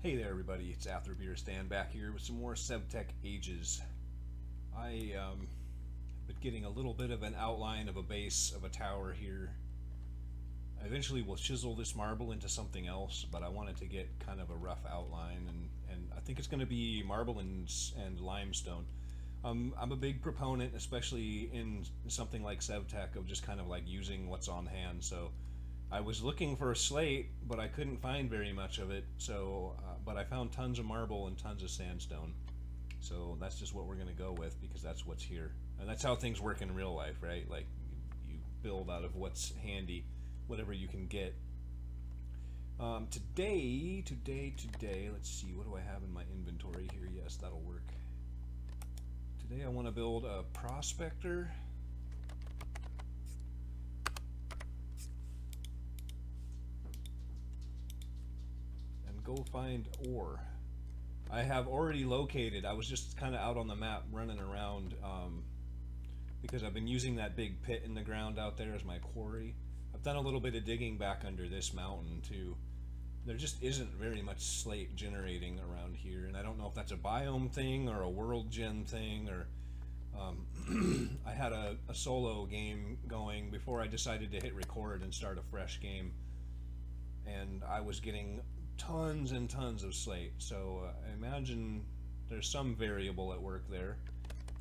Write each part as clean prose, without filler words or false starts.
Hey there everybody, it's Atherbeer Stan back here with some more SevTech Ages. I have been getting a little bit of an outline of a base of a tower here. I eventually will chisel this marble into something else, but I wanted to get kind of a rough outline, and I think it's going to be marble and limestone. I'm a big proponent, especially in something like SevTech, of just kind of like using what's on hand. So I was looking for a slate, but I couldn't find very much of it. But I found tons of marble and tons of sandstone. So that's just what we're going to go with because that's what's here, and that's how things work in real life, right? Like you build out of what's handy, whatever you can get. Today, let's see, what do I have in my inventory here? Yes, that'll work. Today I want to build a prospector. And go find ore. I have already located, I was just kind of out on the map running around because I've been using that big pit in the ground out there as my quarry. I've done a little bit of digging back under this mountain too. There just isn't very much slate generating around here, and I don't know if that's a biome thing or a world gen thing, or I had a solo game going before I decided to hit record and start a fresh game, and I was getting tons and tons of slate. So I imagine there's some variable at work there.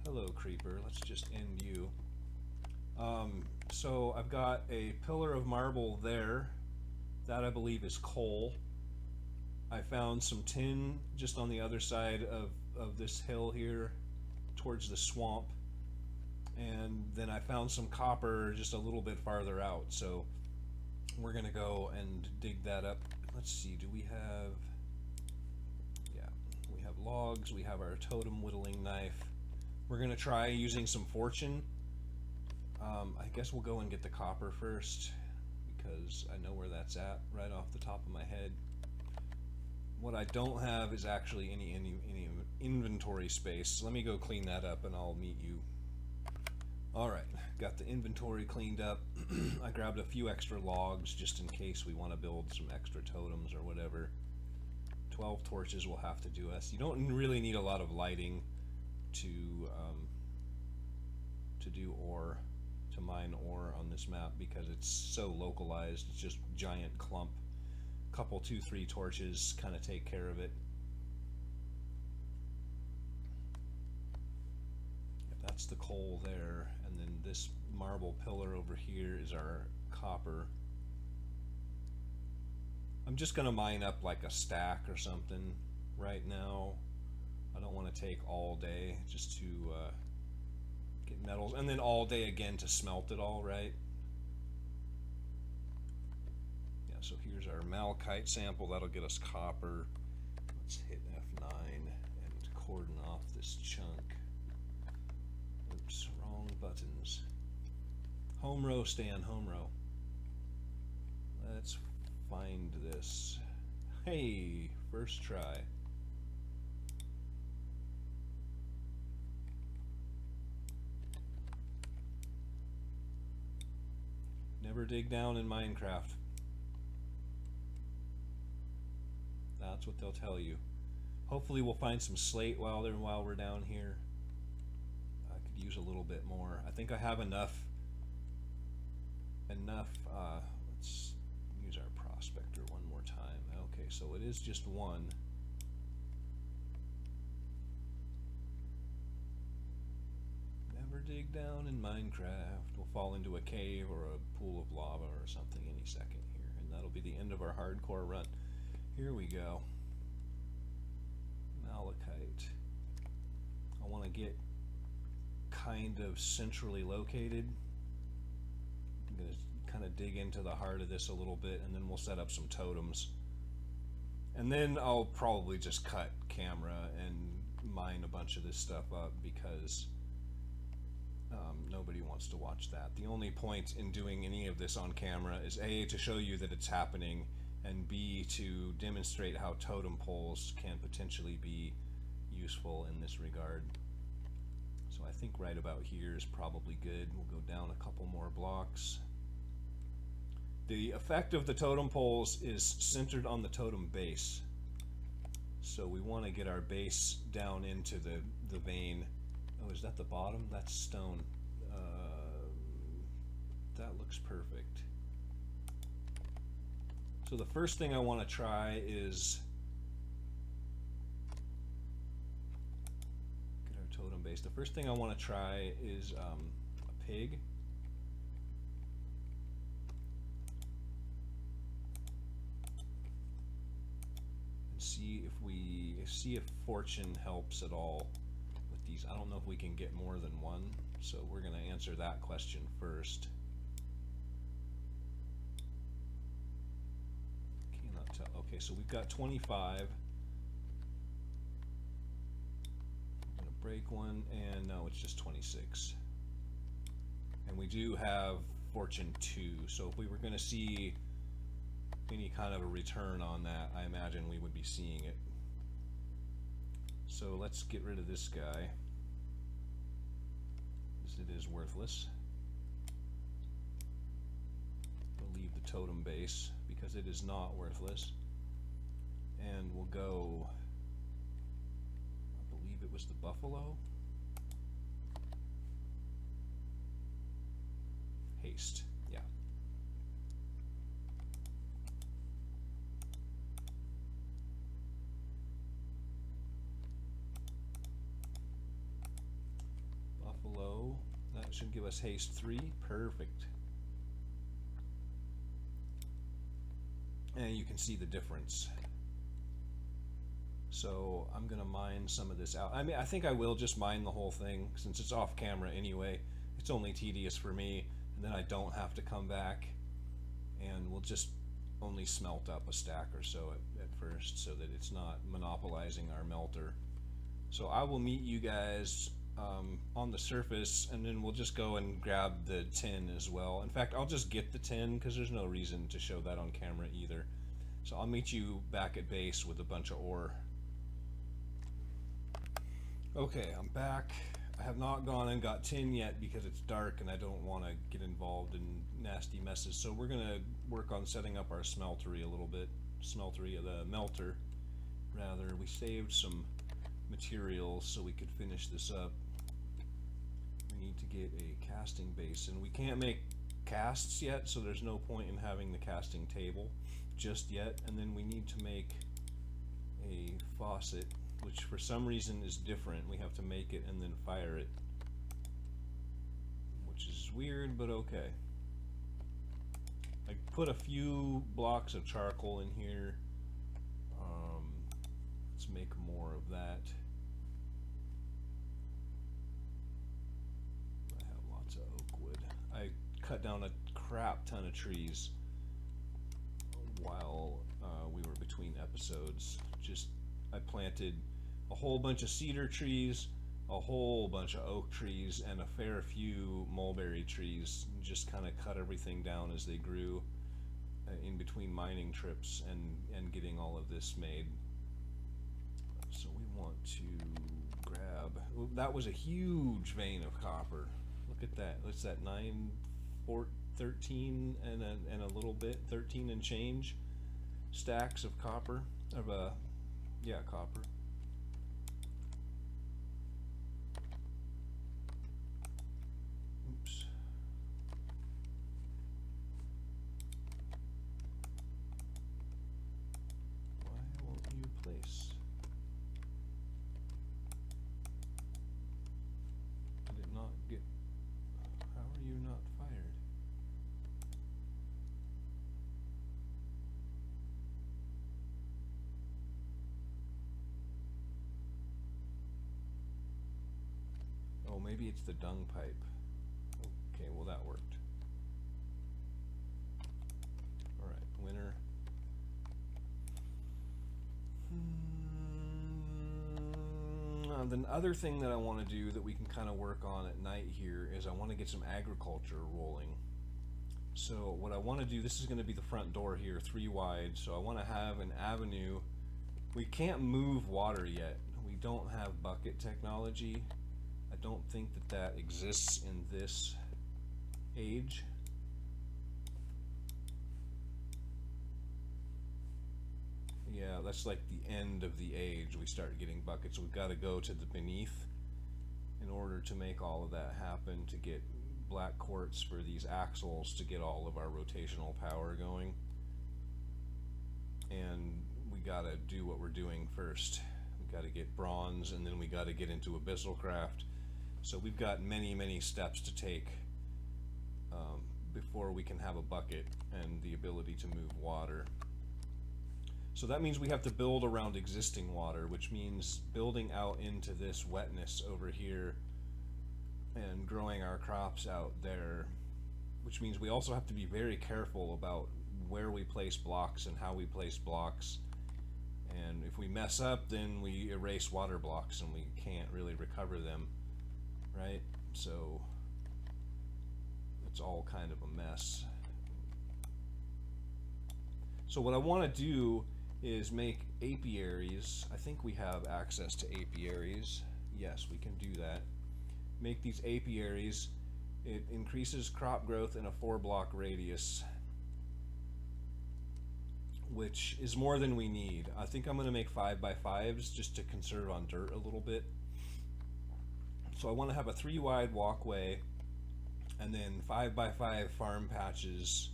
Hello, creeper. Let's just end you. So I've got a pillar of marble there. That I believe is coal. I found some tin just on the other side of this hill here towards the swamp. And then I found some copper just a little bit farther out. So we're going to go and dig that up. Let's see, do we have... Yeah, we have logs. We have our totem whittling knife. We're going to try using some fortune. I guess we'll go and get the copper first, because I know where that's at right off the top of my head. What I don't have is actually any inventory space. So let me go clean that up and I'll meet you. Alright, got the inventory cleaned up. I grabbed a few extra logs just in case we want to build some extra totems or whatever. 12 torches will have to do us. You don't really need a lot of lighting to do ore, to mine ore on this map, because it's so localized. It's just giant clump. Couple 2-3 torches kind of take care of it. That's the coal there, and then this marble pillar over here is our copper. I'm just gonna mine up like a stack or something right now. I don't want to take all day just to get metals, and then all day again to smelt it all, right? Yeah, so here's our malachite sample. That'll get us copper. Let's hit F9 and cordon off this chunk. Oops, wrong buttons. Home row, Stan, home row. Let's find this. Hey, first try. Never dig down in Minecraft. That's what they'll tell you. Hopefully we'll find some slate while we're down here. I could use a little bit more. I think I have enough. Let's use our prospector one more time. Okay, so it is just one. Never dig down in Minecraft. We'll fall into a cave or a pool of lava or something any second here, and that'll be the end of our hardcore run. Here we go. Malachite. I want to get kind of centrally located. I'm going to kind of dig into the heart of this a little bit, and then we'll set up some totems. And then I'll probably just cut camera and mine a bunch of this stuff up, because nobody wants to watch that. The only point in doing any of this on camera is A, to show you that it's happening, and B, to demonstrate how totem poles can potentially be useful in this regard. So I think right about here is probably good. We'll go down a couple more blocks. The effect of the totem poles is centered on the totem base. So we want to get our base down into the vein. Oh, is that the bottom? That's stone. That looks perfect. So the first thing I want to try is get our totem base. The first thing I want to try is a pig. And see if fortune helps at all with these. I don't know if we can get more than one, so we're going to answer that question first. Okay, so we've got 25. I'm gonna break one, and no, it's just 26. And we do have fortune 2, so if we were gonna see any kind of a return on that, I imagine we would be seeing it. So let's get rid of this guy, because it is worthless. We'll leave the totem base, because it is not worthless. And we'll go, I believe it was the buffalo. Haste, yeah. Buffalo, that should give us haste 3, perfect. And you can see the difference. So I'm gonna mine some of this out. I mean, I think I will just mine the whole thing since it's off camera anyway. It's only tedious for me, and then I don't have to come back, and we'll just only smelt up a stack or so at first so that it's not monopolizing our melter. So I will meet you guys on the surface, and then we'll just go and grab the tin as well. In fact, I'll just get the tin because there's no reason to show that on camera either. So I'll meet you back at base with a bunch of ore. Okay, I'm back. I have not gone and got tin yet because it's dark and I don't want to get involved in nasty messes. So we're gonna work on setting up our smeltery a little bit. The melter, rather. We saved some materials so we could finish this up. We need to get a casting basin. We can't make casts yet, so there's no point in having the casting table just yet. And then we need to make a faucet, which for some reason is different. We have to make it and then fire it, which is weird, but okay. I put a few blocks of charcoal in here. Let's make more of that. I have lots of oak wood. I cut down a crap ton of trees while we were between episodes. I planted a whole bunch of cedar trees, a whole bunch of oak trees, and a fair few mulberry trees. Just kind of cut everything down as they grew in between mining trips and getting all of this made. So we want to grab, that was a huge vein of copper. Look at that. What's that, 13 and a little bit, 13 and change stacks of copper, copper. Oops. Why won't you place? Did it not get, how are you not fired? Oh, maybe it's the dung pipe. Okay, well that worked. Alright, winner. The other thing that I want to do that we can kind of work on at night here is I want to get some agriculture rolling. So what I want to do, this is going to be the front door here, 3 wide, so I want to have an avenue. We can't move water yet. We don't have bucket technology. I don't think that exists in this age. Yeah, that's like the end of the age we start getting buckets. We've got to go to the beneath in order to make all of that happen, to get black quartz for these axles, to get all of our rotational power going. And we got to do what we're doing first. We got to get bronze, and then we got to get into abyssal craft. So we've got many, many steps to take before we can have a bucket and the ability to move water. So that means we have to build around existing water, which means building out into this wetness over here and growing our crops out there, which means we also have to be very careful about where we place blocks and how we place blocks. And if we mess up, then we erase water blocks and we can't really recover them, right? So it's all kind of a mess. So what I want to do is make apiaries. I think we have access to apiaries. Yes, we can do that. Make these apiaries. It increases crop growth in a 4-block radius, which is more than we need. I think I'm going to make 5x5s just to conserve on dirt a little bit. So I want to have a 3-wide walkway and then 5x5 farm patches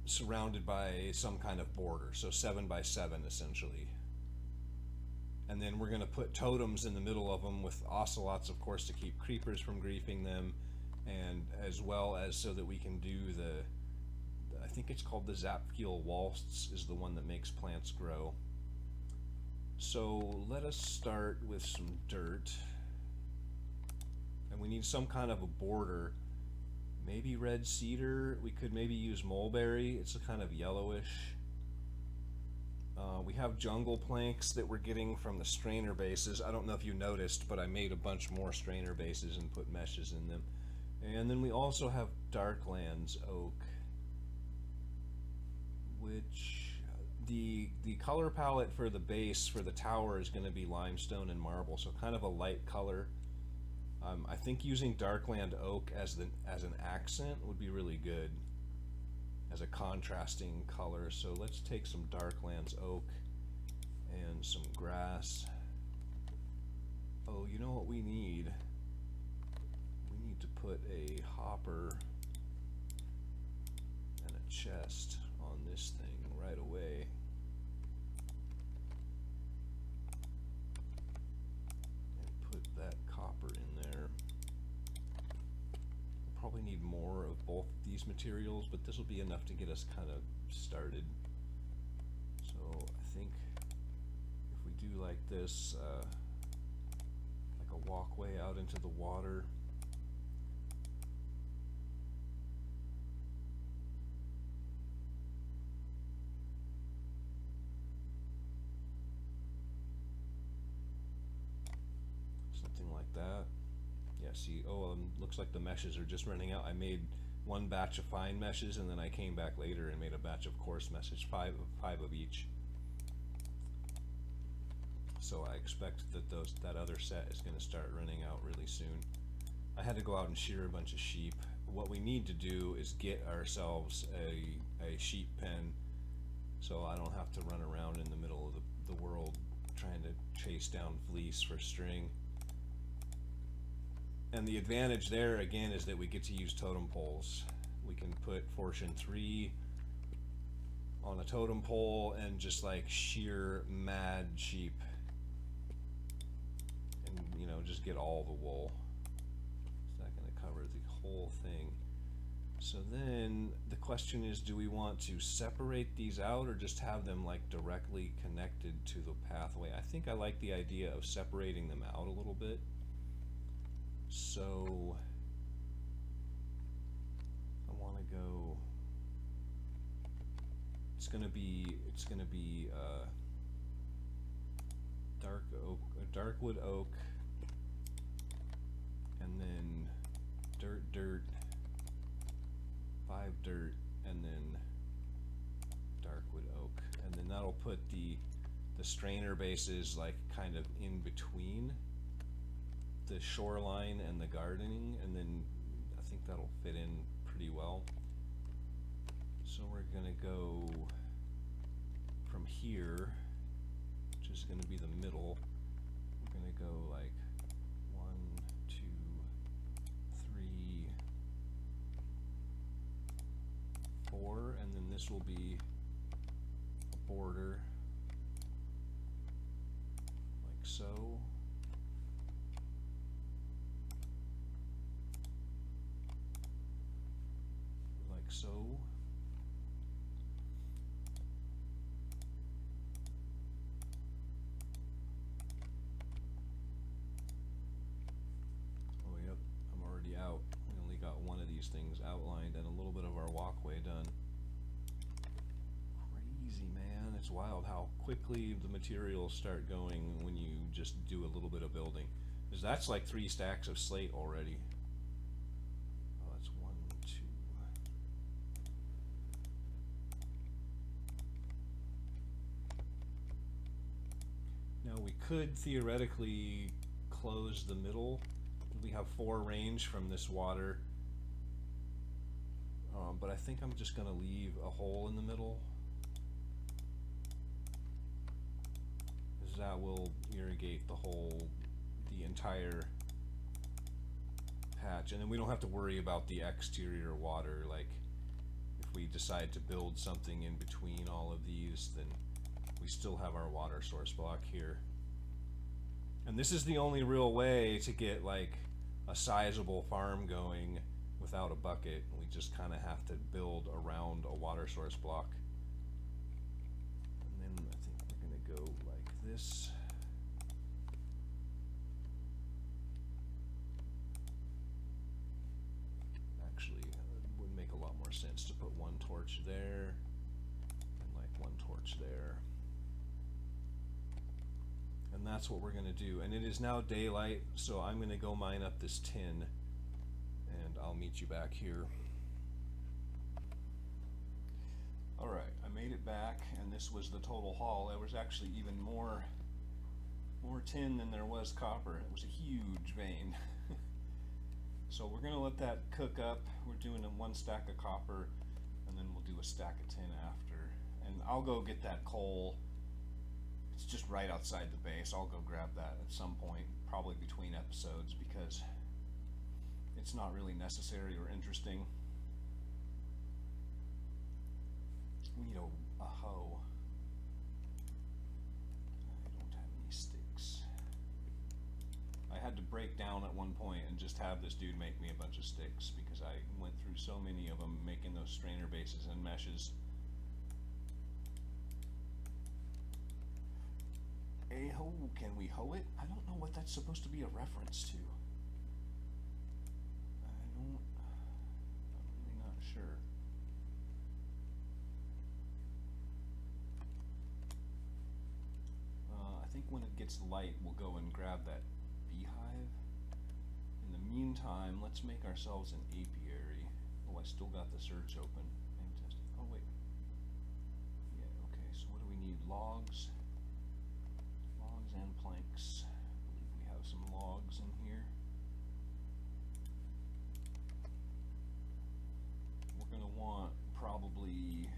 surrounded by some kind of border, so 7x7 essentially. And then we're going to put totems in the middle of them with ocelots, of course, to keep creepers from griefing them, and as well as so that we can do I think it's called the Zapfuel waltz, is the one that makes plants grow. So let us start with some dirt, and we need some kind of a border. Maybe red cedar. We could maybe use mulberry. It's a kind of yellowish. We have jungle planks that we're getting from the strainer bases. I don't know if you noticed, but I made a bunch more strainer bases and put meshes in them. And then we also have darklands oak, which the color palette for the base for the tower is going to be limestone and marble, so kind of a light color. I think using darkland oak as an accent would be really good as a contrasting color. So let's take some darklands oak and some grass. Oh, you know what we need? We need to put a hopper and a chest on this thing right away. And put that copper in there. We'll probably need more of both these materials, but this will be enough to get us kind of started. So I think if we do like this, like a walkway out into the water. Something like that. Yeah, see, looks like the meshes are just running out. I made one batch of fine meshes, and then I came back later and made a batch of coarse meshes, five of each. So I expect that that other set is going to start running out really soon. I had to go out and shear a bunch of sheep. What we need to do is get ourselves a sheep pen, so I don't have to run around in the middle of the world trying to chase down fleece for string. And the advantage there, again, is that we get to use totem poles. We can put Fortune 3 on a totem pole and just like shear mad sheep. And, you know, just get all the wool. It's not going to cover the whole thing. So then the question is, do we want to separate these out or just have them like directly connected to the pathway? I think I like the idea of separating them out a little bit. So I want to go. It's gonna be dark oak, darkwood oak, and then dirt, 5 dirt, and then darkwood oak, and then that'll put the strainer bases like kind of in between the shoreline and the gardening, and then I think that'll fit in pretty well. So we're gonna go here, which is going to be the middle, we're going to go like 1, 2, 3, 4, and then this will be a border like so. Like so. Oh, yep, I'm already out. We only got one of these things outlined and a little bit of our walkway done. Crazy, man. It's wild how quickly the materials start going when you just do a little bit of building. Because that's like 3 stacks of slate already. Oh, that's 1, 2. Now we could theoretically close the middle. We have 4 range from this water, but I think I'm just going to leave a hole in the middle, because that will irrigate the entire patch, and then we don't have to worry about the exterior water. Like if we decide to build something in between all of these, then we still have our water source block here. And this is the only real way to get like a sizable farm going without a bucket. We just kind of have to build around a water source block. And then I think we're going to go like this. Actually, it would make a lot more sense to put 1 torch there and like 1 torch there. And that's what we're going to do. And it is now daylight, so I'm going to go mine up this tin, and I'll meet you back here. Alright, I made it back, and this was the total haul. There was actually even more tin than there was copper. It was a huge vein. So we're going to let that cook up. We're doing 1 stack of copper, and then we'll do a stack of tin after. And I'll go get that coal. It's just right outside the base. I'll go grab that at some point, probably between episodes, because it's not really necessary or interesting. We need a hoe. I don't have any sticks. I had to break down at one point and just have this dude make me a bunch of sticks, because I went through so many of them making those strainer bases and meshes. A hoe, can we hoe it? I don't know what that's supposed to be a reference to. I'm really not sure. I think when it gets light, we'll go and grab that beehive. In the meantime, let's make ourselves an apiary. Oh, I still got the search open. Fantastic. Oh, wait. Yeah, okay, so what do we need? Logs. And planks. I believe we have some logs in here. We're going to want probably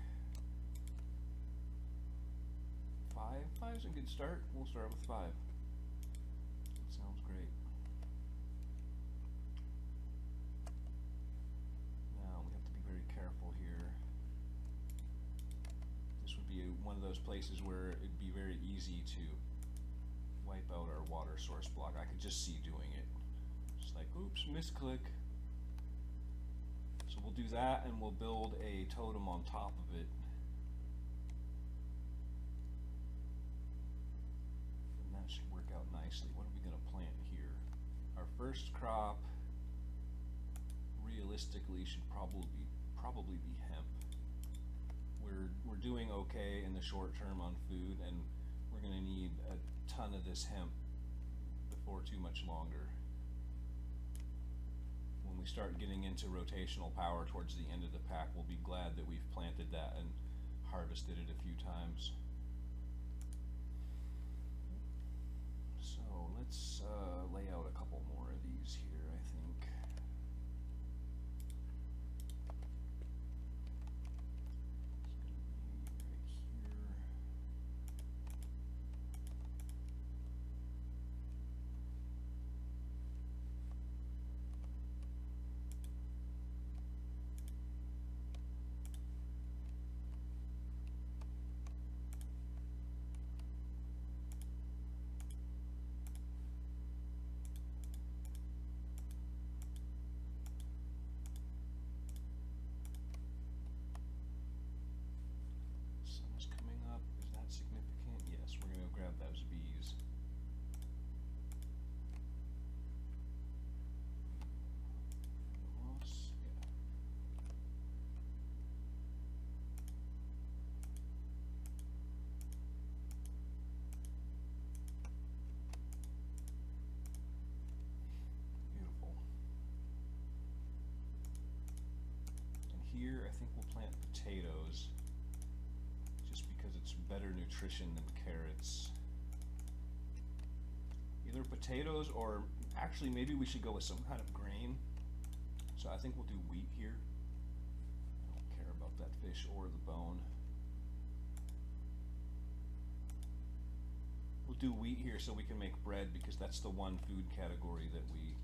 5. 5's a good start. We'll start with 5. That sounds great. Now we have to be very careful here. This would be one of those places where it'd be very easy to wipe out our water source block. I could just see doing it. Just like, oops, misclick. So we'll do that, and we'll build a totem on top of it. And that should work out nicely. What are we going to plant here? Our first crop, realistically, should probably be hemp. We're doing okay in the short term on food, and we're going to need a ton of this hemp before too much longer. When we start getting into rotational power towards the end of the pack, we'll be glad that we've planted that and harvested it a few times. So let's lay out a couple more of these here, I think. It's going to be right here. better nutrition than carrots. Either potatoes or actually maybe we should go with some kind of grain. So I think we'll do wheat here. I don't care about that fish or the bone. We'll do wheat here so we can make bread, because that's the one food category that we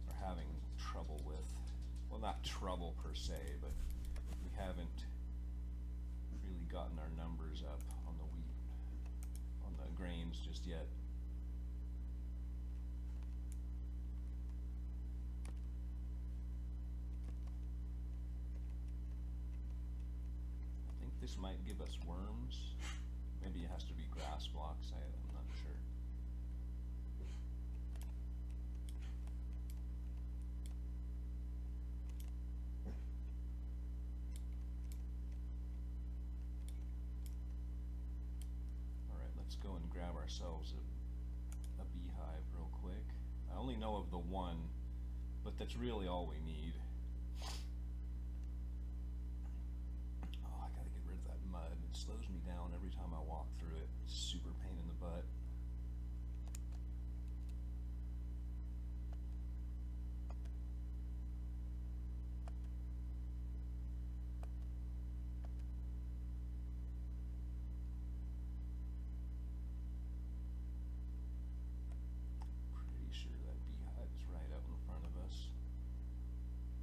are having trouble with. Well, not trouble per se, but we haven't really gotten our numbers up on the wheat, on the grains just yet. I think this might give us worms. Maybe it has to be grass blocks, I'm not sure. Alright, let's go and grab ourselves a beehive real quick. I only know of the one, but that's really all we need. Oh, I gotta get rid of that mud. It slows me down every time I walk through it. It's a super pain in the butt. Pretty sure that beehive is right out in front of us.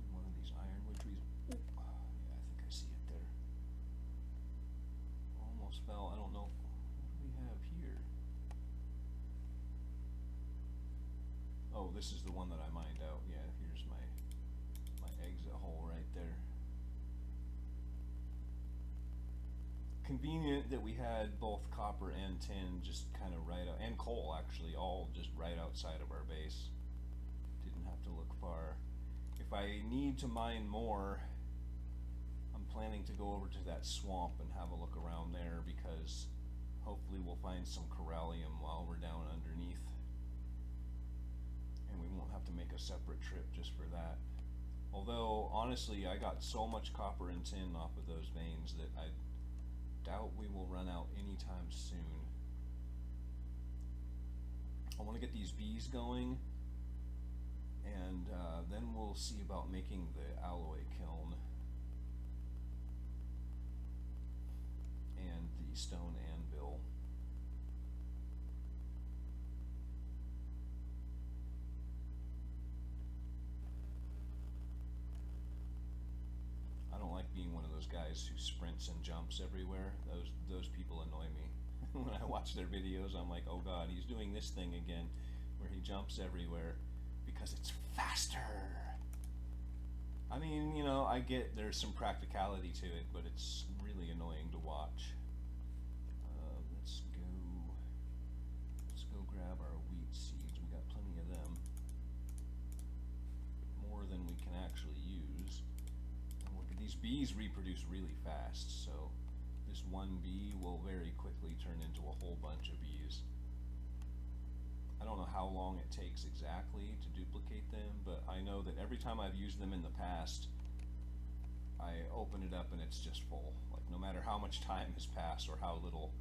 In one of these ironwood trees. Oh, yeah, I think I see it there. Almost fell. I don't know. What do we have here? Oh, this is the one that I mined out. Yeah, here's my exit hole right there. Convenient that we had both copper and tin just kind of right out, and coal actually, all just right outside of our base. Didn't have to look far. If I need to mine more, I'm planning to go over to that swamp and have a look around there, because hopefully we'll find some corallium while we're down underneath. And we won't have to make a separate trip just for that. Although, honestly, I got so much copper and tin off of those veins that I doubt we will run out anytime soon. I want to get these bees going, and then we'll see about making the alloy kiln and the stone anvil. I don't like being one of those guys who sprints and jumps everywhere. Those people annoy me. When I watch their videos, I'm like, oh god, he's doing this thing again, where he jumps everywhere because it's faster. I mean, you know, I get there's some practicality to it, but it's really annoying to watch. Let's go grab our wheat seeds. We got plenty of them, more than we can actually use. And look at these bees, reproduce really fast, so this one bee will very quickly turn into a whole bunch of bees. I don't know how long it takes exactly to duplicate them, but I know that every time I've used them in the past, I open it up and it's just full. Like, no matter how much time has passed or how little,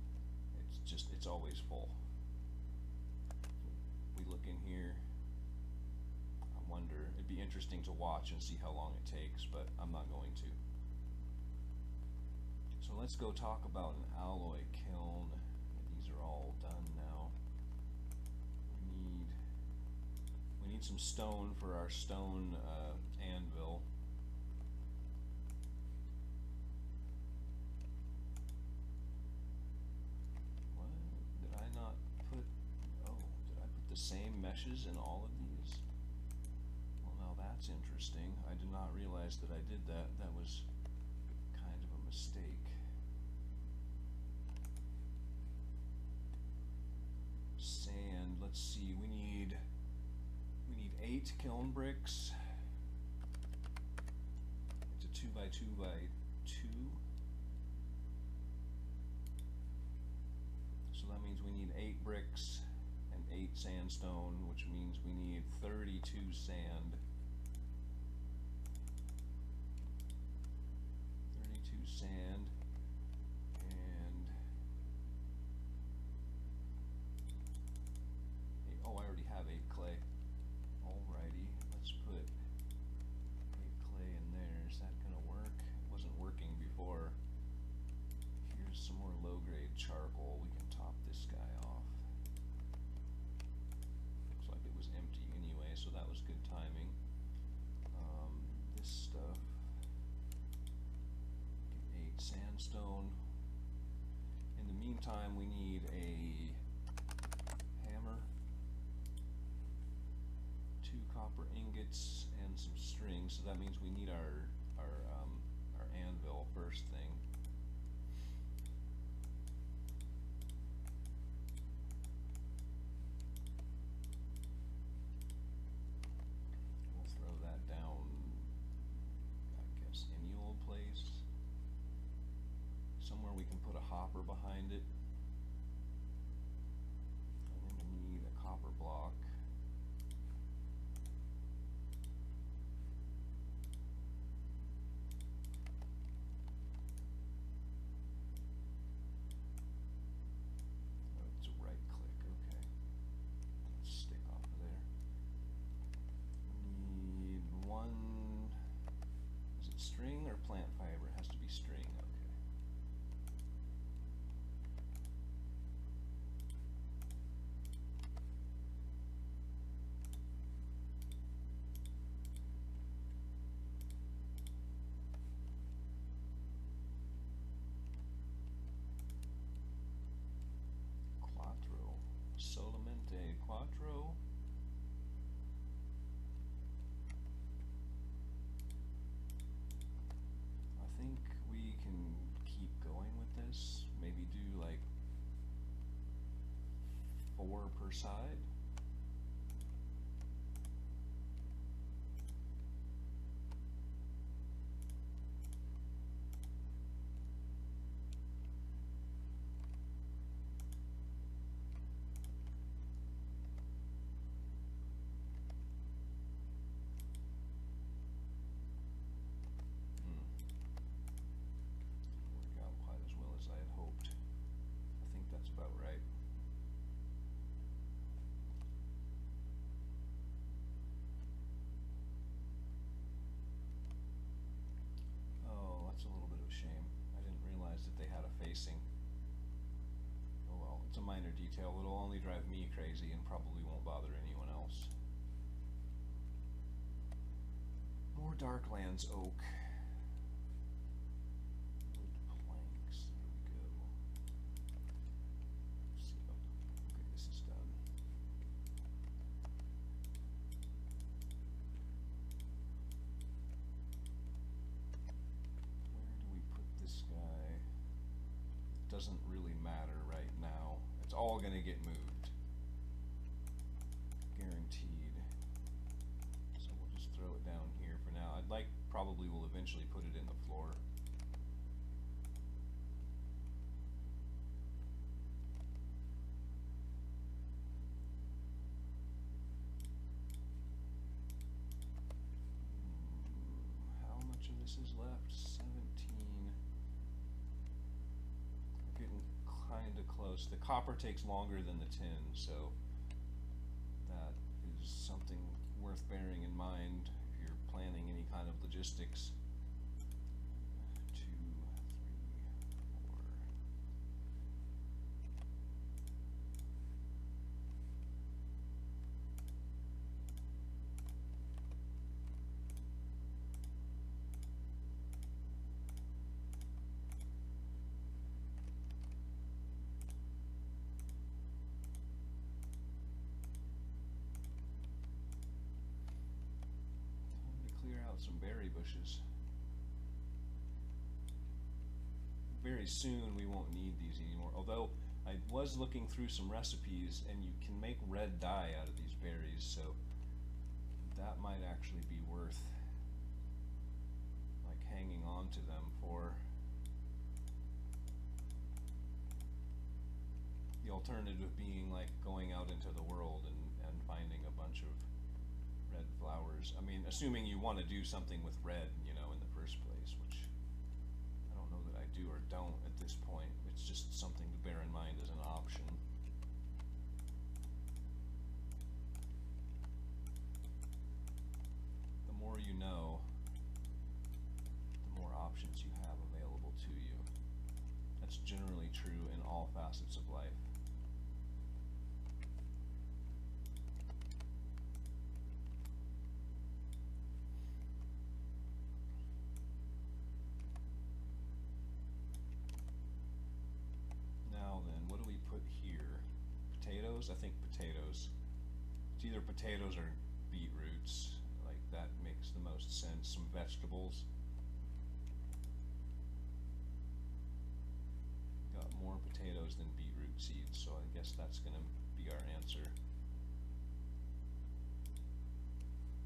it's always full. We look in here, I wonder, it'd be interesting to watch and see how long it takes, but I'm not going to. So let's go talk about an alloy kiln. These are all done now. We need some stone for our stone anvil. What? Did I not put, oh, did I put the same meshes in all of these? Well, now that's interesting. I did not realize that I did that. That was kind of a mistake. Sand, let's see, we need 8 kiln bricks. It's a 2x2x2. So that means we need 8 bricks and 8 sandstone, which means we need 32 sand. 32 sand and meantime, we need a hammer, 2 copper ingots, and some string. So that means we need our anvil first thing. We'll throw that down, I guess, any old place. Somewhere we can put a hopper behind it. And then we need a copper block. Oh, it's a right click, okay. Let's stick off of there. We need 1, is it string or plant fiber? It has to be string, okay. Solamente quattro. I think we can keep going with this. Maybe do like 4 per side. Oh well, it's a minor detail. It'll only drive me crazy and probably won't bother anyone else. More Darklands oak. Wood planks. There we go. Let's see. Okay, this is done. Where do we put this guy? Doesn't really matter right now. It's all going to get moved. Guaranteed. So we'll just throw it down here for now. Probably will eventually put it in the floor. How much of this is left? 17. Getting kind of close. The copper takes longer than the tin, so that is something worth bearing in mind if you're planning any kind of logistics. 2, 3, 4. Clear out some berry bushes. Very soon we won't need these anymore, although I was looking through some recipes and you can make red dye out of these berries, so that might actually be worth like hanging on to them for. The alternative being like going out into the world and finding a bunch of red flowers. I mean, assuming you want to do something with red, you know, in the first place, which I don't know that I do or don't at this point. It's just something to bear in mind as an option. The more you know, the more options you have available to you. That's generally true in all facets of life. Now then, potatoes? I think potatoes. It's either potatoes or beetroots. Like, that makes the most sense. Some vegetables. Got more potatoes than beetroot seeds, so I guess that's gonna be our answer.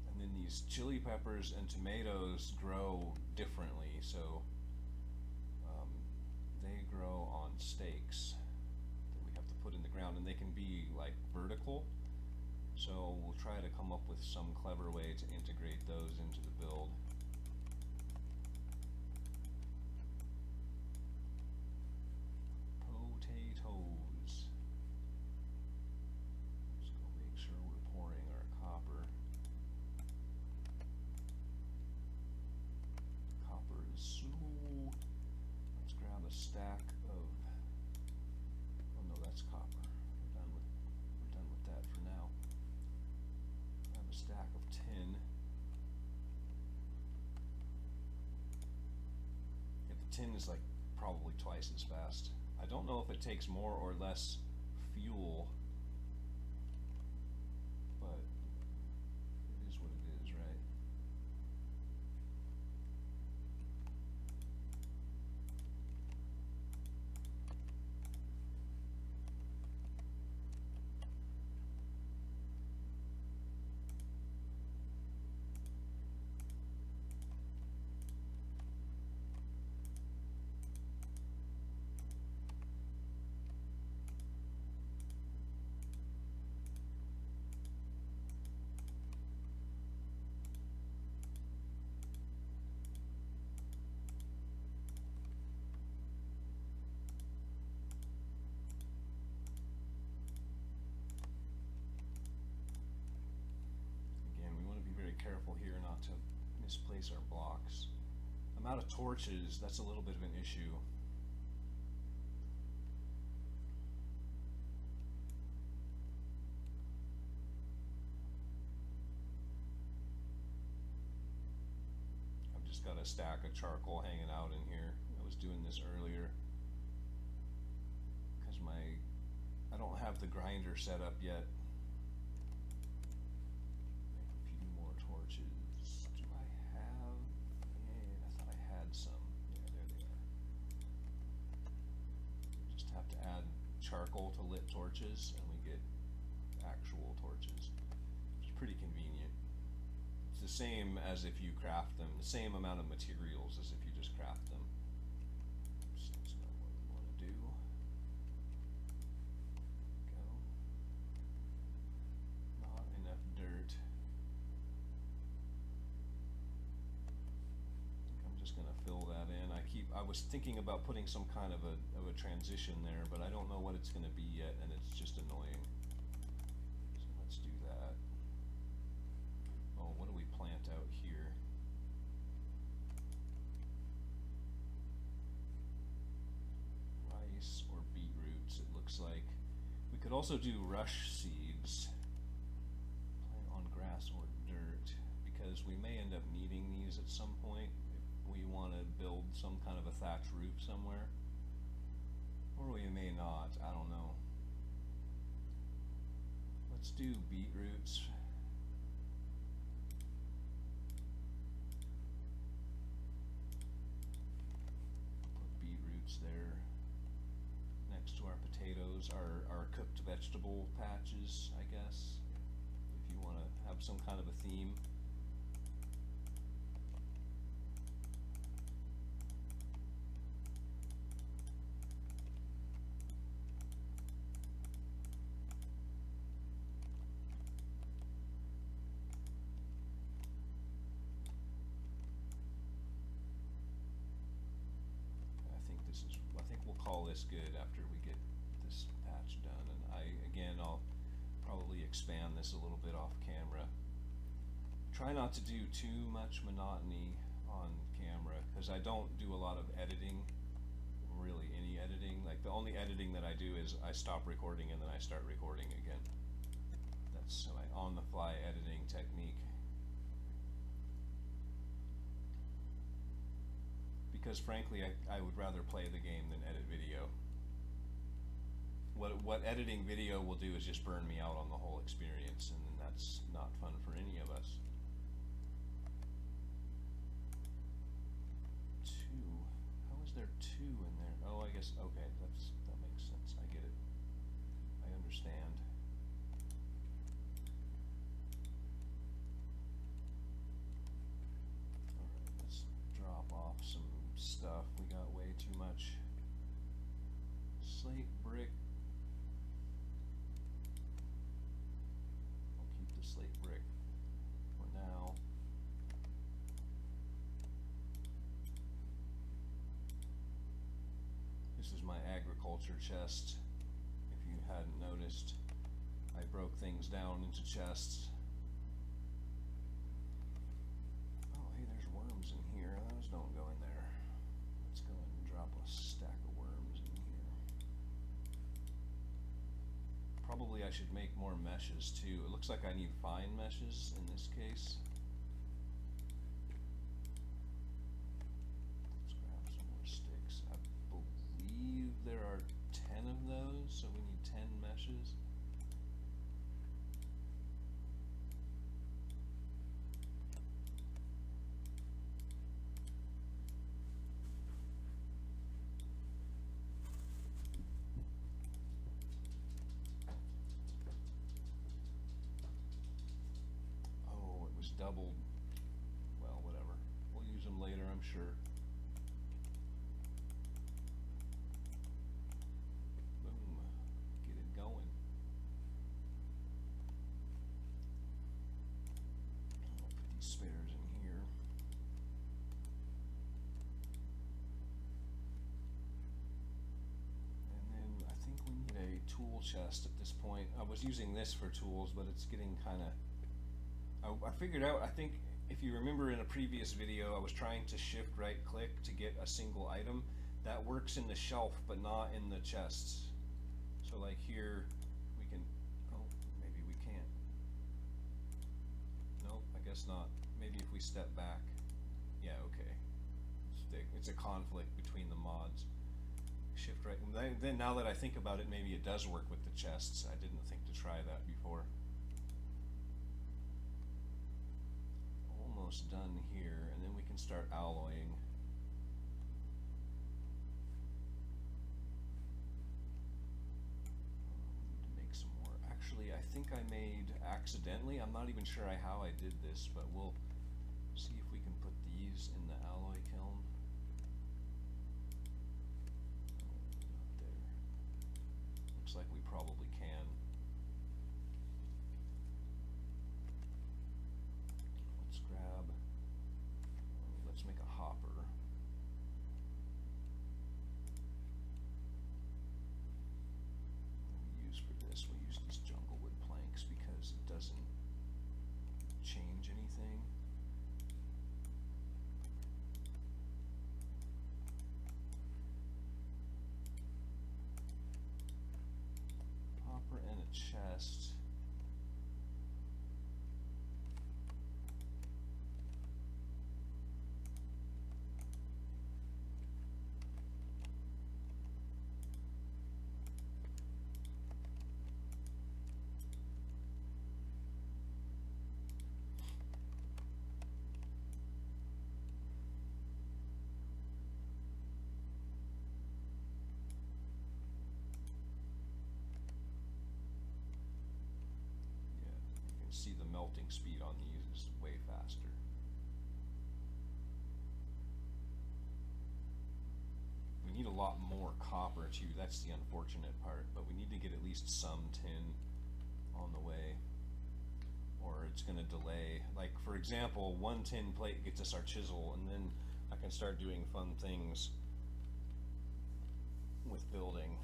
And then these chili peppers and tomatoes grow differently, so they grow on stakes that we have to put in the ground, and they can be like vertical. So we'll try to come up with some clever way to integrate those into the build. Potatoes. Let's go make sure we're pouring our copper. Copper is so. Let's grab a stack of. Oh no, that's copper. We're done with that for now. Grab a stack of tin. Yeah, the tin is like probably twice as fast. I don't know if it takes more or less fuel, but it is what it is, right? Careful here not to misplace our blocks. I'm out of torches. That's a little bit of an issue. I've just got a stack of charcoal hanging out in here. I was doing this earlier because I don't have the grinder set up yet. Charcoal to lit torches, and we get actual torches, which is pretty convenient. It's the same as if you craft them, the same amount of materials as if you just craft them. So that's not what we want to do. Go. Not enough dirt. I'm just gonna fill that in. I was thinking about putting some kind of a transition there, but I don't know what it's gonna be yet, and it's just annoying. So let's do that. Oh, what do we plant out here? Rice or beetroots, it looks like. We could also do rush seeds. Plant on grass or dirt, because we may end up needing these at some point. We want to build some kind of a thatch roof somewhere, or we may not. I don't know. Let's do beetroots. Put beetroots there next to our potatoes, our cooked vegetable patches, I guess, if you want to have some kind of a theme. Call this good after we get this patch done, and I'll probably expand this a little bit off camera. Try not to do too much monotony on camera, because I don't do a lot of editing, really any editing. Like, the only editing that I do is I stop recording and then I start recording again. That's my on-the-fly editing technique. Because frankly, I would rather play the game than edit video. What what editing video will do is just burn me out on the whole experience, and that's not fun for any of us. Two. How is there two in there? Oh, I guess, okay, that makes sense. I get it. I understand. Alright, let's drop off some stuff. We got way too much slate brick. I'll keep the slate brick for now. This is my agriculture chest. If you hadn't noticed, I broke things down into chests. Oh, hey, there's worms in here. Those don't go in there. Let's go and drop a stack of worms in here. Probably I should make more meshes too. It looks like I need fine meshes in this case. Let's grab some more sticks. I believe there are 10 of those, so we need 10 meshes. Oh, it was doubled. Well, whatever. We'll use them later, I'm sure. Boom. Get it going. I'll put these spares in here. And then I think we need a tool chest at this point. I was using this for tools, but it's getting kind of... I figured out, I think, if you remember in a previous video, I was trying to shift right click to get a single item. That works in the shelf, but not in the chests. So like here, we can, oh, maybe we can't. Nope, I guess not. Maybe if we step back. Yeah, okay. It's a conflict between the mods. Shift right, and then now that I think about it, maybe it does work with the chests. I didn't think to try that before. Almost done here, and then we can start alloying. Need to make some more. Actually, I think I made accidentally. I'm not even sure how I did this, but we'll see if we can put these in the alloy kiln. Oh, not there. Looks like we probably can. Let's grab, let's make a hopper. What do we use for this? We use these junglewood planks because it doesn't change anything. Hopper and a chest. See the melting speed on these is way faster. We need a lot more copper too, that's the unfortunate part, but we need to get at least some tin on the way, or it's going to delay. Like for example, one tin plate gets us our chisel, and then I can start doing fun things with building.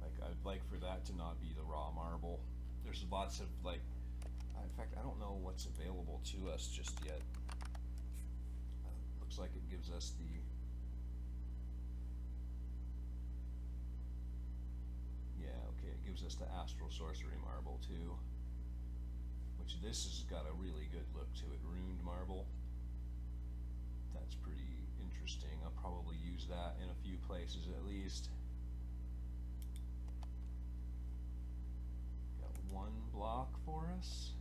Like I'd like for that to not be the raw marble. There's lots of like, in fact, I don't know what's available to us just yet. Looks like it gives us the, yeah, okay, it gives us the astral sorcery marble too, which this has got a really good look to it, runed marble. That's pretty interesting. I'll probably use that in a few places at least. block for us.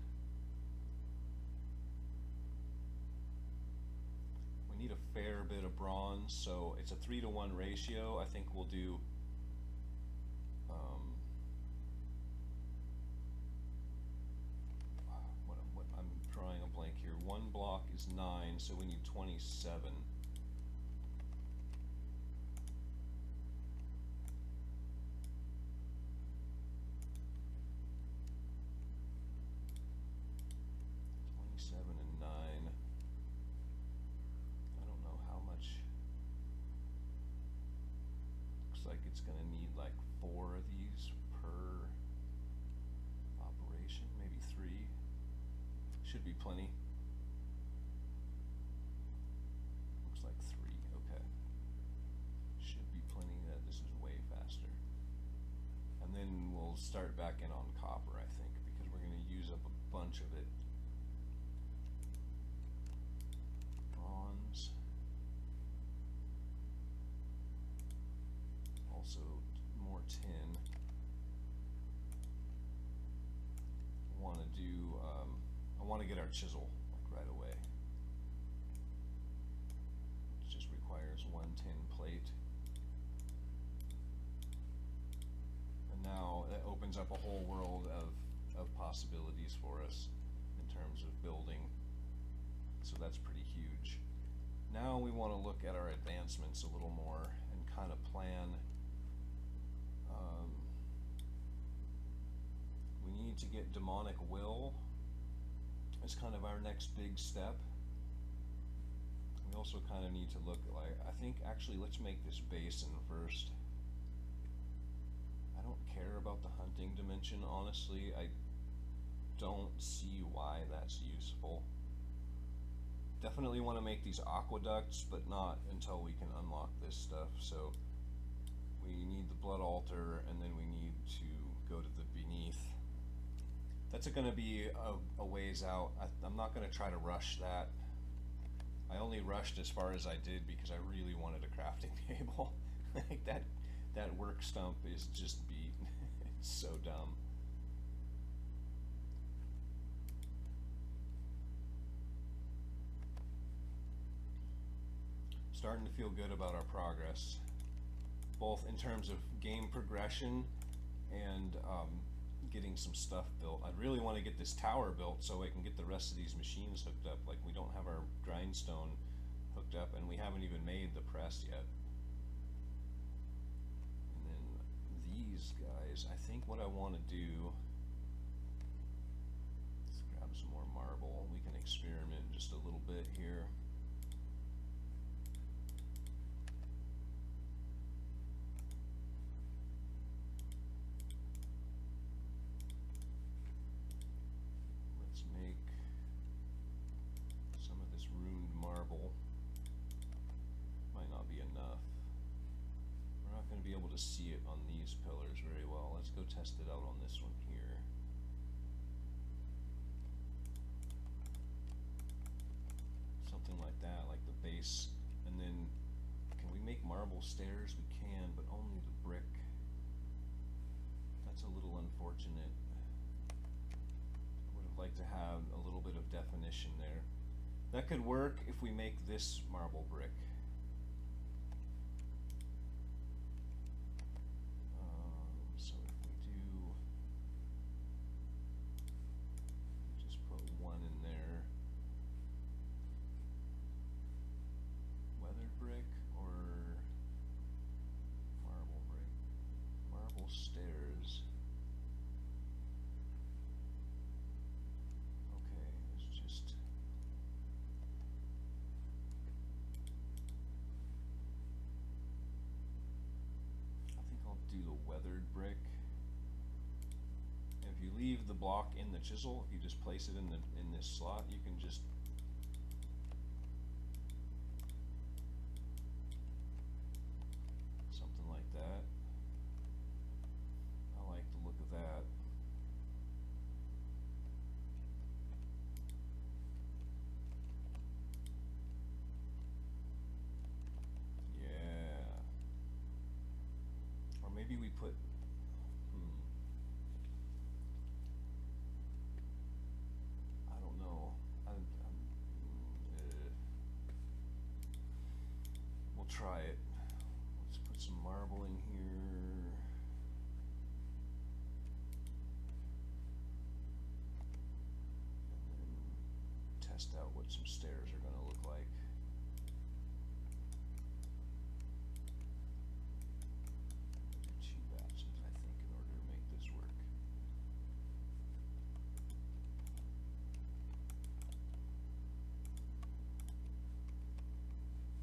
We need a fair bit of bronze, so it's a 3-to-1 ratio. I think we'll do I'm drawing a blank here. One block is 9, so we need 27. And 9. I don't know how much. Looks like it's going to need like 4 of these per operation, maybe 3. Should be plenty. Looks like 3. Okay. Should be plenty. This is way faster. And then we'll start back in on copper, I think, because we're going to use up a bunch of it. Bronze. Also more tin. Want to do I want to get our chisel like right away. It just requires 1 tin plate. And now that opens up a whole world of possibilities for us in terms of building. So that's pretty huge. Now we want to look at our advancements a little more and kind of plan. We need to get demonic will as kind of our next big step. We also kind of need to look at, like, I think actually let's make this basin first. I don't care about the hunting dimension, honestly. I don't see why that's useful. Definitely want to make these aqueducts, but not until we can unlock this stuff. So we need the blood altar, and then we need to go to the beneath. That's going to be a ways out. I'm not going to try to rush that. I only rushed as far as I did because I really wanted a crafting table. Like that work stump is just beat. It's so dumb. Starting to feel good about our progress, both in terms of game progression and getting some stuff built. I really want to get this tower built so I can get the rest of these machines hooked up. Like, we don't have our grindstone hooked up, and we haven't even made the press yet. And then these guys, I think what I want to do, let's grab some more marble. We can experiment just a little bit here. See it on these pillars very well. Let's go test it out on this one here. Something like that, like the base. And then can we make marble stairs? We can, but only the brick. That's a little unfortunate. I would have liked to have a little bit of definition there. That could work if we make this marble brick. Stairs. Okay, it's just I think I'll do the weathered brick. And if you leave the block in the chisel, if you just place it in this slot, you can just something like that. That. Yeah. Or maybe we put try it. Let's put some marble in here. And then test out what some stairs are going to look like. Do 2 batches, I think, in order to make this work.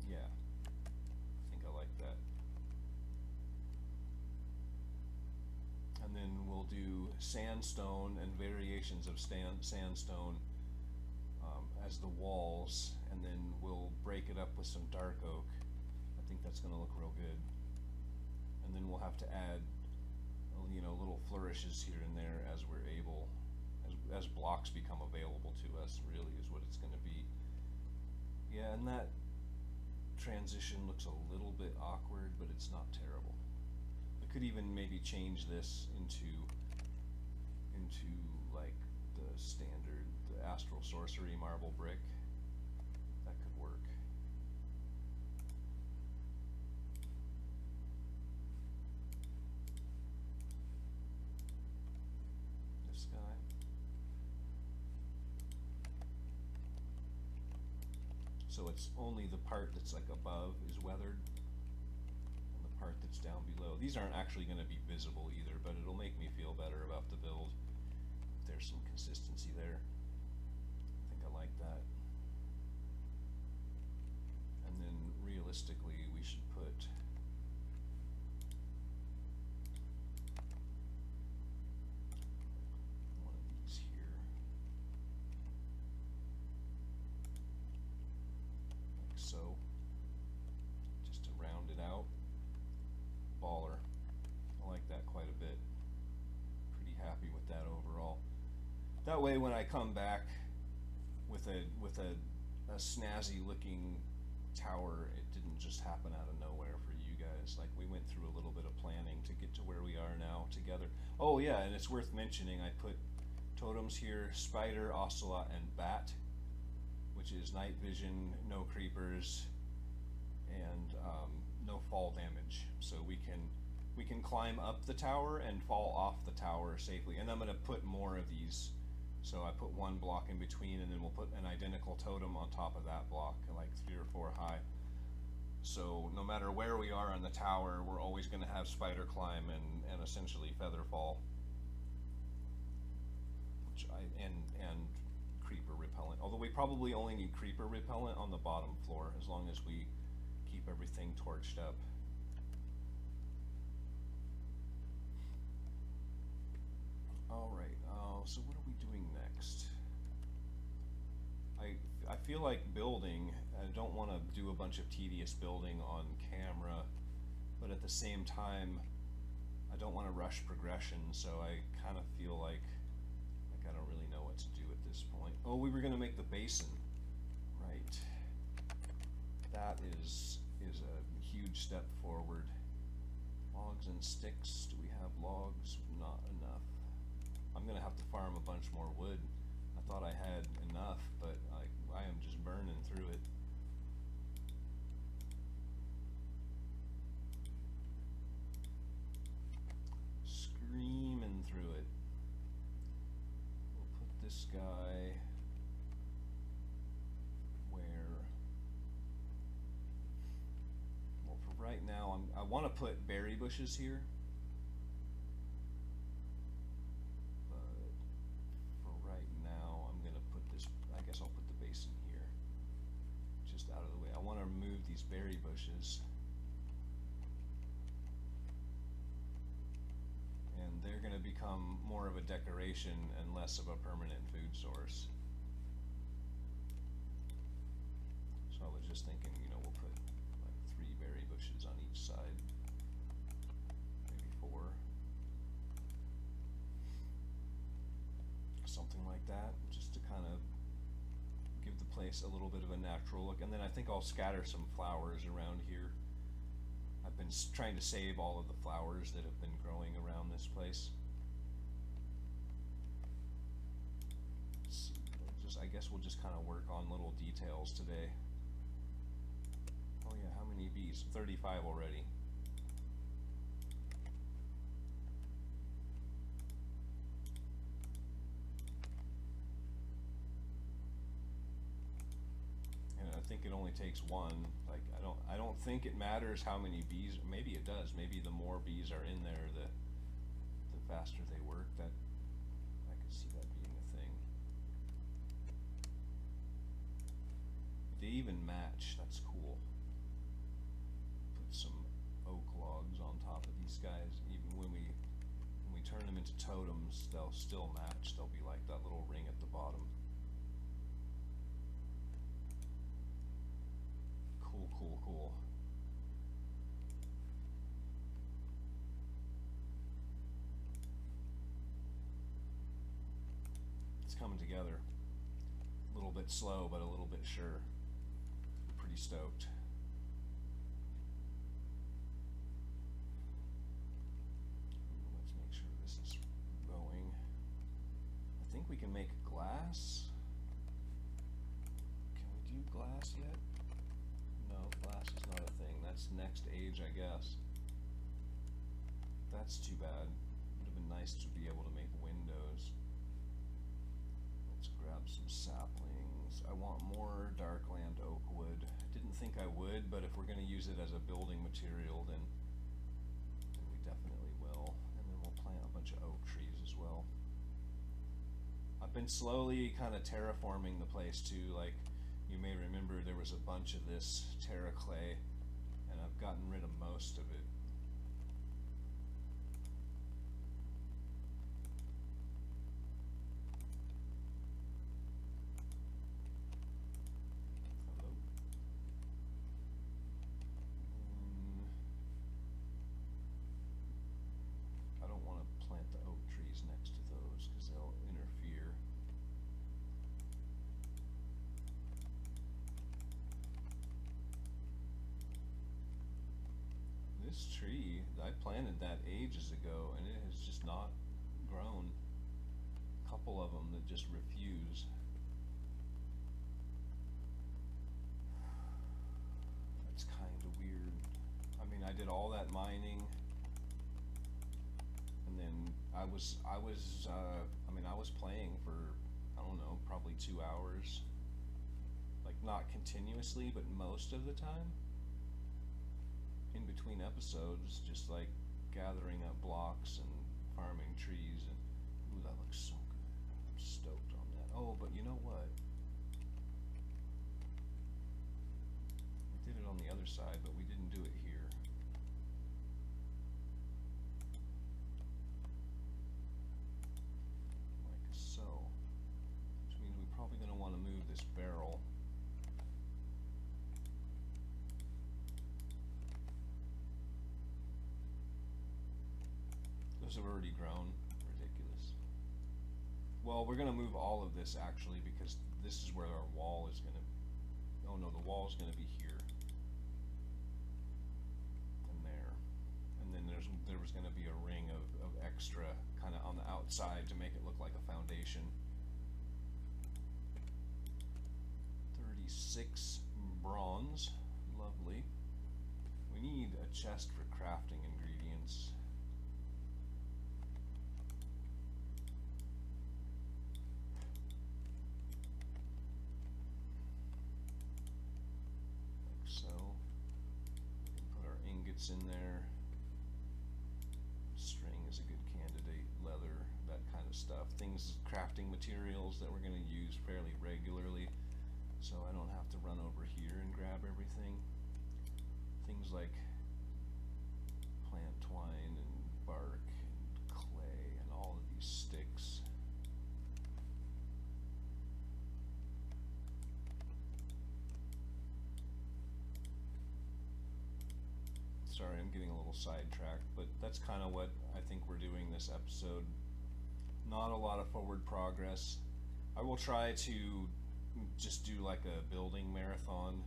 Yeah, I think I like that. And then we'll do sandstone and variations of sandstone as the walls, and then we'll break it up with some dark oak. I think that's going to look real good. And then we'll have to add, you know, little flourishes here and there as we're able, as blocks become available to us, really is what it's going to be. Yeah, and that transition looks a little bit awkward, but it's not terrible. I could even maybe change this into like the standard, the Astral Sorcery marble brick. That could work. This guy. So it's only the part that's like above is weathered, and the part that's down below. These aren't actually going to be visible either, but it'll make me feel better about the build. There's some consistency there. I think I like that. And then realistically, we should put one of these here. Like so. Just to round it out. Baller. I like that quite a bit. Pretty happy with that overall. That way when I come back with a snazzy looking tower, it didn't just happen out of nowhere for you guys. Like, we went through a little bit of planning to get to where we are now together. Oh yeah, and it's worth mentioning, I put totems here: spider, ocelot, and bat, which is night vision, no creepers, and no fall damage. So we can climb up the tower and fall off the tower safely. And I'm going to put more of these. So I put 1 block in between, and then we'll put an identical totem on top of that block, like 3 or 4 high. So no matter where we are on the tower, we're always going to have spider climb and essentially feather fall, which and creeper repellent. Although we probably only need creeper repellent on the bottom floor, as long as we keep everything torched up. All right. So what are we doing next? I feel like building. I don't want to do a bunch of tedious building on camera, but at the same time, I don't want to rush progression. So I kind of feel like I don't really know what to do at this point. Oh, we were going to make the basin, right? That is a huge step forward. Logs and sticks. Do we have logs? Not enough. I'm gonna have to farm a bunch more wood. I thought I had enough, but I am just burning through it. Screaming through it. We'll put this guy where, well, for right now, I want to put berry bushes here. Berry bushes, and they're going to become more of a decoration and less of a permanent food source. So I was just thinking, you know, we'll put like 3 berry bushes on each side, maybe 4, something like that, just to kind of give the place a little bit of a natural look. And then I think I'll scatter some flowers around here. I've been trying to save all of the flowers that have been growing around this place. I guess we'll just kind of work on little details today. Oh yeah, how many bees? 35 already. And I think it only takes one. Like I don't think it matters how many bees. Maybe it does. Maybe the more bees are in there, the faster they work. That I could see that being a thing. They even match. That's cool. Put some oak logs on top of these guys. Even when we turn them into totems, they'll still match. They'll be like that little ring at the bottom. Cool, cool, cool. It's coming together. A little bit slow, but a little bit sure. Pretty stoked. Let's make sure this is going. I think we can make glass. Can we do glass yet? No, glass is not a thing. That's next age, I guess. That's too bad. Would have been nice to be able to make windows. Let's grab some saplings. I want more darkland oak wood. Didn't think I would, but if we're going to use it as a building material, then we definitely will. And then we'll plant a bunch of oak trees as well. I've been slowly kind of terraforming the place too. Like, you may remember there was a bunch of this terra clay, and I've gotten rid of most of it. Hello? I don't want to plant the oak trees next to those because they'll interfere. This tree, I planted that ages ago and it has just not grown. A couple of them that just refuse. That's kind of weird. I mean, I did all that mining, and then I was playing for, I don't know, probably 2 hours. Like, not continuously, but most of the time. In between episodes, just like gathering up blocks and farming trees, and ooh, that looks so good. I'm stoked on that. Oh, but you know what? We did it on the other side, but we didn't do it here. Like so. Which means we're probably going to want to move this barrel. Those have already grown. Ridiculous. Well, we're going to move all of this actually because this is where our wall is going to... Oh no, the wall is going to be here. And there. And then there was going to be a ring of extra kind of on the outside to make it look like a foundation. 36 bronze. Lovely. We need a chest for crafting ingredients. In there. String is a good candidate, leather, that kind of stuff. Things, crafting materials that we're going to use fairly regularly, so I don't have to run over here and grab everything. Things like plant twine and bark and clay and all of these sticks. Sorry, I'm getting a little sidetracked, but that's kind of what I think we're doing this episode. Not a lot of forward progress. I will try to just do like a building marathon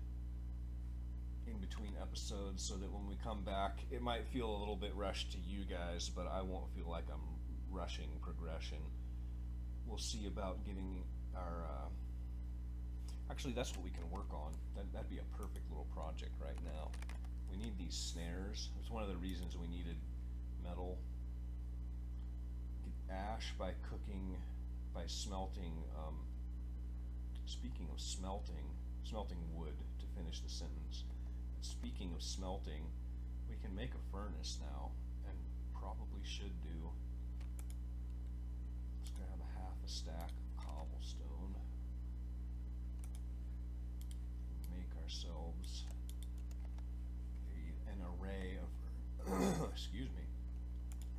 in between episodes so that when we come back, it might feel a little bit rushed to you guys, but I won't feel like I'm rushing progression. We'll see about getting our Actually, that's what we can work on. That'd be a perfect little project right now. We need these snares. It's one of the reasons we needed metal. Get ash by cooking, by smelting. Speaking of smelting wood to finish the sentence. Speaking of smelting, we can make a furnace now, and probably should do. Let's grab a half a stack of cobblestone. Make ourselves an array of excuse me,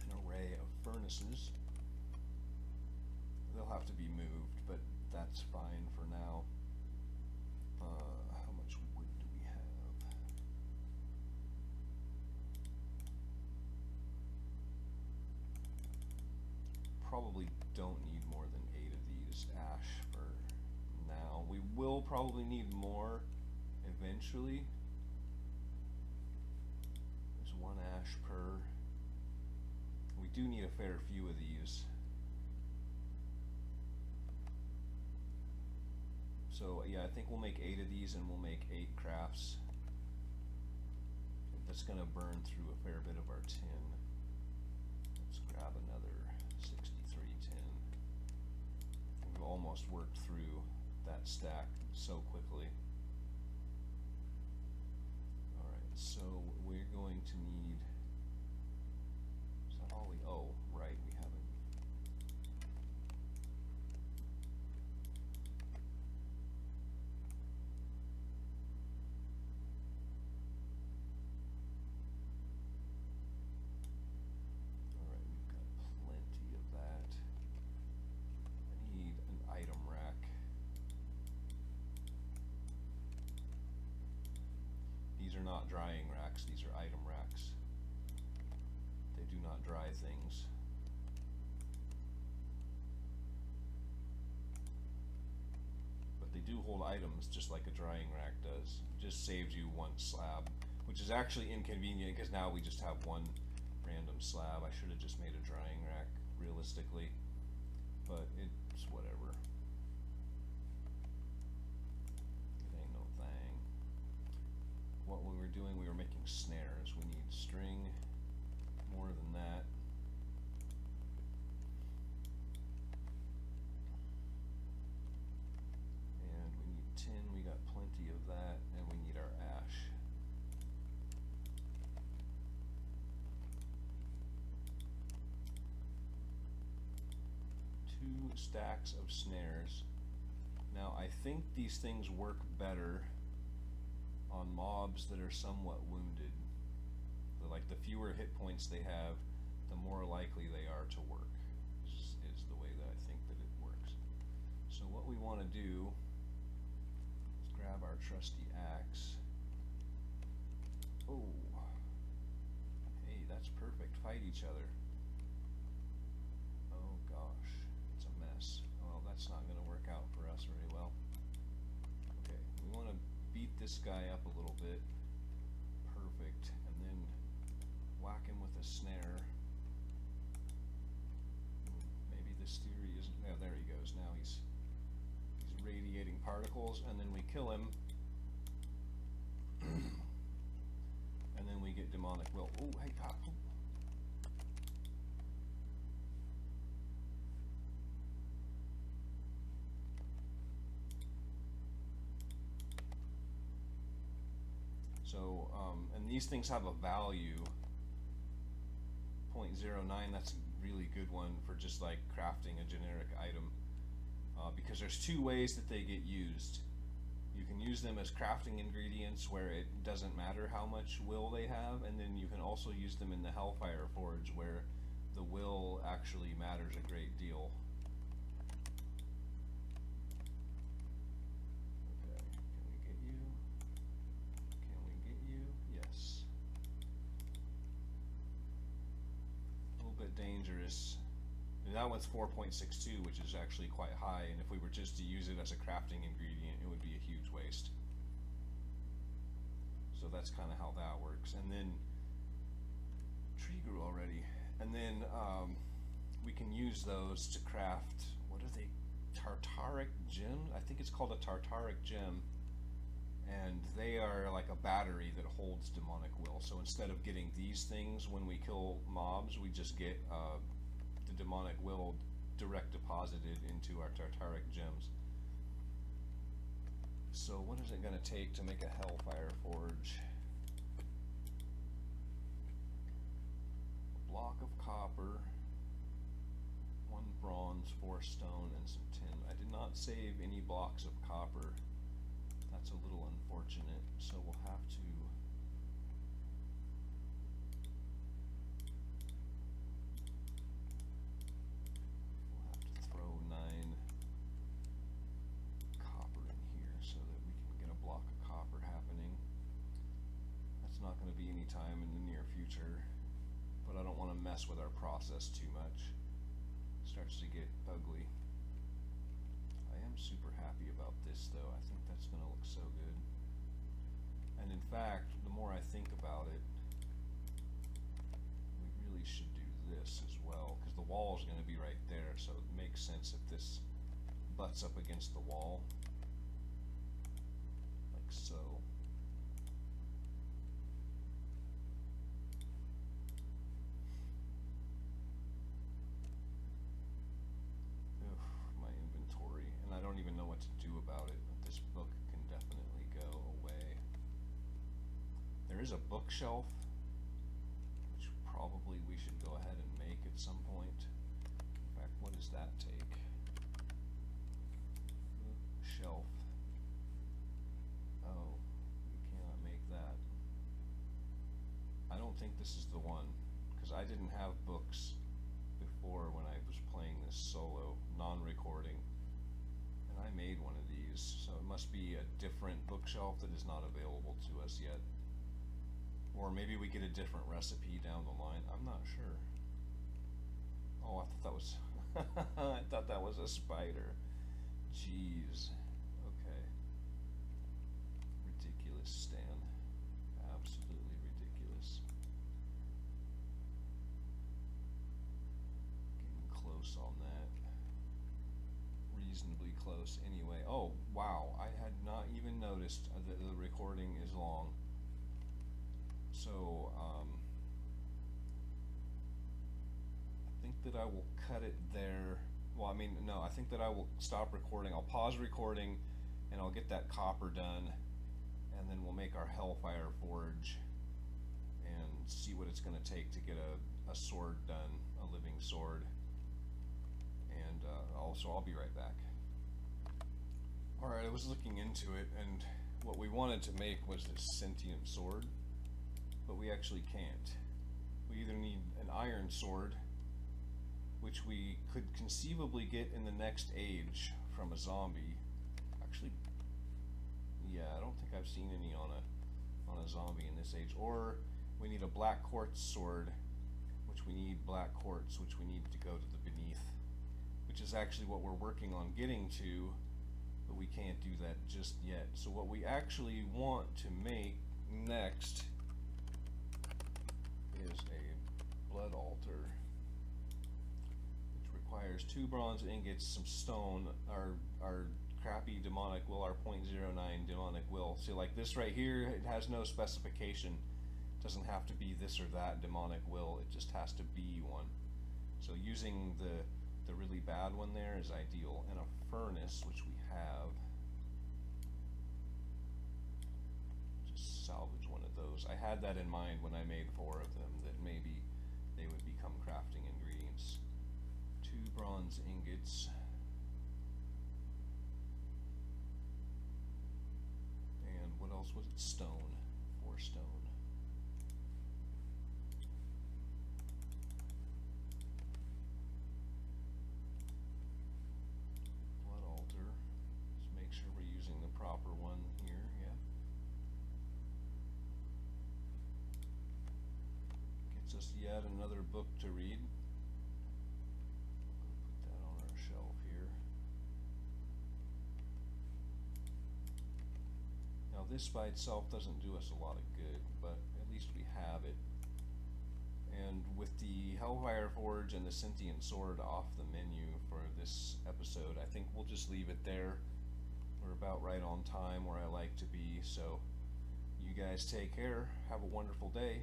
an array of furnaces. They'll have to be moved, but that's fine for now. How much wood do we have? Probably don't need more than 8 of these ash for now. We will probably need more eventually. There's 1 ash per. We do need a fair few of these. So yeah, I think we'll make 8 of these and we'll make 8 crafts. That's gonna burn through a fair bit of our tin. Let's grab another 63 tin. We've almost worked through that stack so quickly. Alright, so we're going to need, is that all we, oh, right, we haven't. Not drying racks, these are item racks. They do not dry things. But they do hold items just like a drying rack does. It just saves you 1 slab, which is actually inconvenient because now we just have 1 random slab. I should have just made a drying rack realistically, but it's whatever. What we were doing, we were making snares. We need string, more than that. And we need tin, we got plenty of that, and we need our ash. Two stacks of snares. Now I think these things work better on mobs that are somewhat wounded. Like the fewer hit points they have, the more likely they are to work, is the way that I think that it works. So what we want to do is grab our trusty axe. Oh, hey, that's perfect. Fight each other. Oh gosh, it's a mess. Well, that's not going to work out for us very well. Okay, we want to beat this guy up a little bit. Perfect. And then whack him with a snare. Maybe this theory isn't. Yeah, there he goes. Now he's radiating particles, and then we kill him. And then we get demonic will. Oh, hey, oh. So, and these things have a value, 0.09, that's a really good one for just like crafting a generic item, because there's 2 ways that they get used. You can use them as crafting ingredients where it doesn't matter how much will they have, and then you can also use them in the Hellfire Forge where the will actually matters a great deal. Dangerous. And that one's 4.62, which is actually quite high, and if we were just to use it as a crafting ingredient, it would be a huge waste. So that's kind of how that works. And then tree grew already. And then we can use those to craft, what are they tartaric gem. I think it's called a tartaric gem, and they are like a battery that holds demonic will. So instead of getting these things when we kill mobs, we just get the demonic will direct deposited into our tartaric gems. So what is it going to take to make a Hellfire Forge? A block of copper, 1 bronze, 4 stone, and some tin. I did not save any blocks of copper. That's a little unfortunate, so we'll have to throw 9 copper in here so that we can get a block of copper happening. That's not going to be any time in the near future, but I don't want to mess with our process too much. It starts to get ugly. I am super happy about this though. I think that's going to look so good. And in fact, the more I think about it, we really should do this as well, because the wall is going to be right there, so it makes sense if this butts up against the wall, like so. My inventory, and I don't even know what to do about it, but this book can definitely go away. There is a bookshelf, which probably we should go ahead and make at some point. In fact, what does that take? Shelf. Oh, we cannot make that. I don't think this is the one, because I didn't have books before when I was playing this solo, non-recording, and I made one of these, so it must be a different bookshelf that is not available to us yet. Or maybe we get a different recipe down the line. I'm not sure. Oh, I thought that was I thought that was a spider. Jeez. Okay. Ridiculous, Stan. Absolutely ridiculous. Getting close on that. Reasonably close anyway. Oh, wow. I had not even noticed that the recording is long. So, I think that I will cut it there. Well, I mean, no, I think that I will stop recording. I'll pause recording and I'll get that copper done, and then we'll make our Hellfire Forge and see what it's going to take to get a sword done, a living sword. And also, I'll be right back. Alright, I was looking into it, and what we wanted to make was this sentient sword, but we actually can't. We either need an iron sword, which we could conceivably get in the next age from a zombie. Actually, yeah, I don't think I've seen any on a zombie in this age. Or we need a black quartz sword, which we need black quartz, which we need to go to the beneath, which is actually what we're working on getting to, but we can't do that just yet. So what we actually want to make next is a blood altar, which requires 2 bronze ingots, some stone, our crappy demonic will, our 0.09 demonic will. See, like this right here, it has no specification. It doesn't have to be this or that demonic will, it just has to be one. So using the really bad one there is ideal. And a furnace, which we have. Just salvage one of those. I had that in mind when I made 4 of them, that maybe they would become crafting ingredients. 2 bronze ingots. And what else was it? Stone. 4 stone. Blood altar. Let's make sure we're using the proper one here. Yeah. Gets us yet another book to read. Put that on our shelf here. Now this by itself doesn't do us a lot of good, but at least we have it. And with the Hellfire Forge and the Sentient Sword off the menu for this episode, I think we'll just leave it there. We're about right on time where I like to be, so you guys take care, have a wonderful day,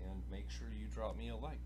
and make sure you drop me a like.